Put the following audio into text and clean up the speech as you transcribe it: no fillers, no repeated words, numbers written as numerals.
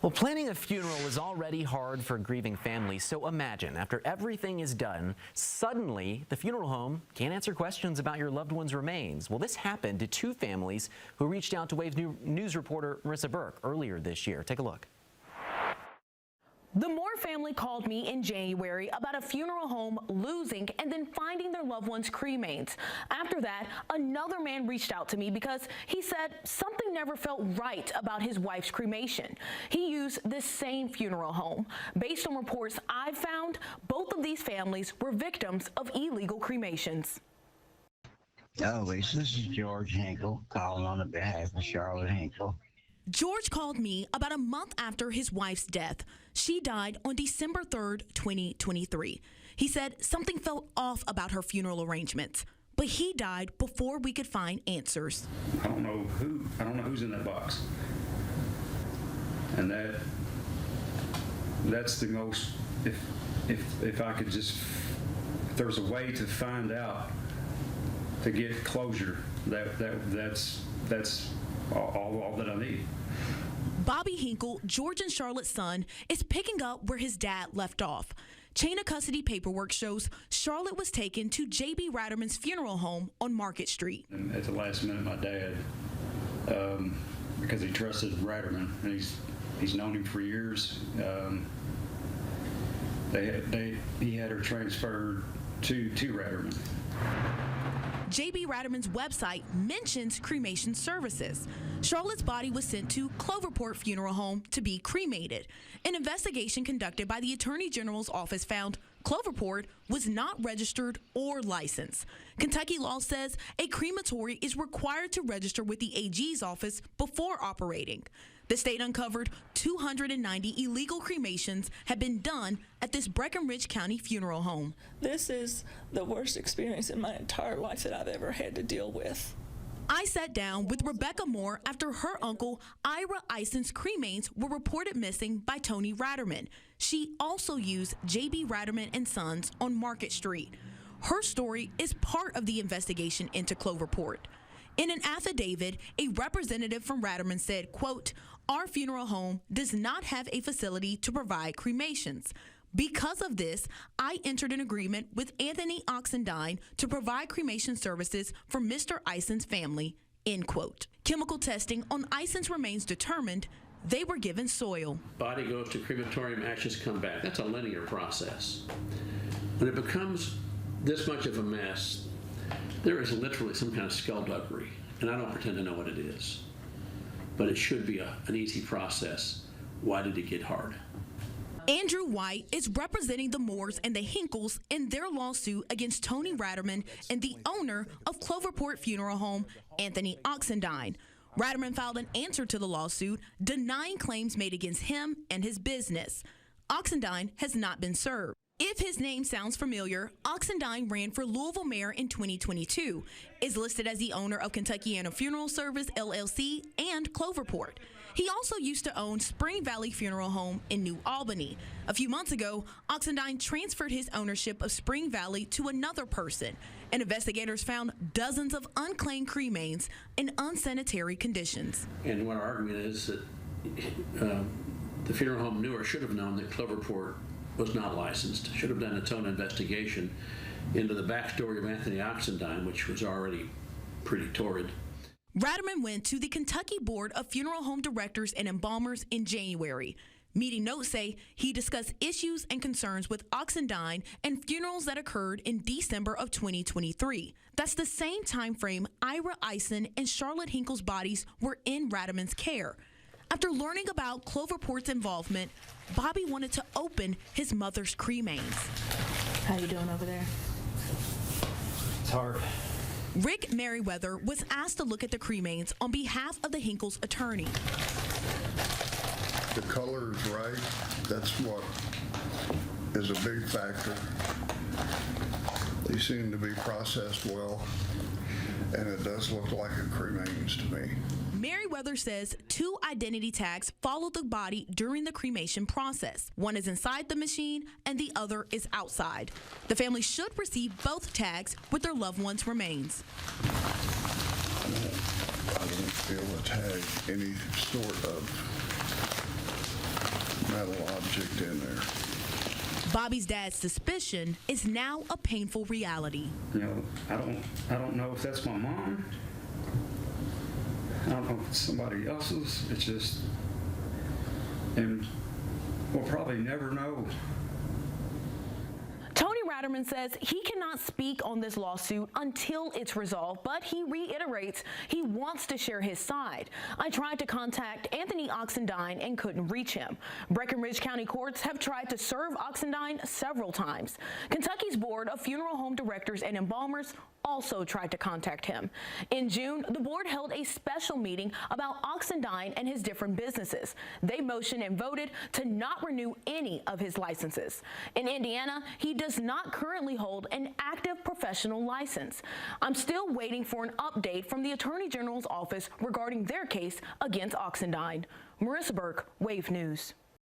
Well, planning a funeral is already hard for grieving families, so imagine after everything is done, suddenly the funeral home can't answer questions about your loved one's remains. Well, this happened to two families who reached out to Wave's news reporter Marissa Burke earlier this year. Take a look. The Moore family called me in January about a funeral home losing and then finding their loved one's cremains. After that, another man reached out to me because he said something never felt right about his wife's cremation. He used this same funeral home. Based on reports I've found, both of these families were victims of illegal cremations. Oh, this is George Hinkle calling on the behalf of Charlotte Hinkle. George called me about a month after his wife's death. She died on December 3rd, 2023. He said something felt off about her funeral arrangements, but he died before we could find answers. I don't know who's in that box. And that's the most, if I could just, if there was a way to find out, to get closure, that's all that I need. Bobby Hinkle, George and Charlotte's son, is picking up where his dad left off. Chain of custody paperwork shows Charlotte was taken to J.B. Ratterman's funeral home on Market Street. And at the last minute, my dad, because he trusted Ratterman, and he's known him for years, he had her transferred to Ratterman. J.B. Ratterman's website mentions cremation services. Charlotte's body was sent to Cloverport Funeral Home to be cremated. An investigation conducted by the Attorney General's office found Cloverport was not registered or licensed. Kentucky law says a crematory is required to register with the AG's office before operating. The state uncovered 290 illegal cremations had been done at this Breckinridge County funeral home. This is the worst experience in my entire life that I've ever had to deal with. I sat down with Rebecca Moore after her uncle Ira Ison's cremains were reported missing by Tony Ratterman. She also used J.B. Ratterman and Sons on Market Street. Her story is part of the investigation into Cloverport. In an affidavit, a representative from Ratterman said, quote, "Our funeral home does not have a facility to provide cremations. Because of this, I entered an agreement with Anthony Oxendine to provide cremation services for Mr. Ison's family," end quote. Chemical testing on Ison's remains determined they were given soil. Body goes to crematorium, ashes come back. That's a linear process. When it becomes this much of a mess, there is literally some kind of skullduggery, and I don't pretend to know what it is. But it should be an easy process. Why did it get hard? Andrew White is representing the Moores and the Hinkles in their lawsuit against Tony Ratterman and the owner of Cloverport Funeral Home, Anthony Oxendine. Ratterman filed an answer to the lawsuit denying claims made against him and his business. Oxendine has not been served. If his name sounds familiar, Oxendine ran for Louisville mayor in 2022, is listed as the owner of Kentuckiana Funeral Service, LLC, and Cloverport. He also used to own Spring Valley Funeral Home in New Albany. A few months ago, Oxendine transferred his ownership of Spring Valley to another person, and investigators found dozens of unclaimed cremains in unsanitary conditions. And what our argument is that the funeral home knew or should have known that Cloverport was not licensed, should have done its own investigation into the backstory of Anthony Oxendine, which was already pretty torrid. Ratterman went to the Kentucky Board of Funeral Home Directors and Embalmers in January. Meeting notes say he discussed issues and concerns with Oxendine and funerals that occurred in December of 2023. That's the same time frame Ira Ison and Charlotte Hinkle's bodies were in Ratterman's care. After learning about Cloverport's involvement, Bobby wanted to open his mother's cremains. How you doing over there? It's hard. Rick Merriweather was asked to look at the cremains on behalf of the Hinkles' attorney. The color is right. That's what is a big factor. They seem to be processed well, and it does look like a cremains to me. Merriweather says 2 identity tags followed the body during the cremation process. One is inside the machine and the other is outside. The family should receive both tags with their loved one's remains. I don't feel a tag any sort of object in there. Bobby's dad's suspicion is now a painful reality. You know, I don't know if that's my mom. I don't know if it's somebody else's. It's just, and we'll probably never know. Tony Ratterman says he cannot speak on this lawsuit until it's resolved, but he reiterates he wants to share his side. I tried to contact Anthony Oxendine and couldn't reach him. Breckinridge County courts have tried to serve Oxendine several times. Kentucky's Board of Funeral Home Directors and Embalmers also tried to contact him. In June, the board held a special meeting about Oxendine and his different businesses. They motioned and voted to not renew any of his licenses. In Indiana, he does not currently hold an active professional license. I'm still waiting for an update from the Attorney General's office regarding their case against Oxendine. Marissa Burke, Wave News.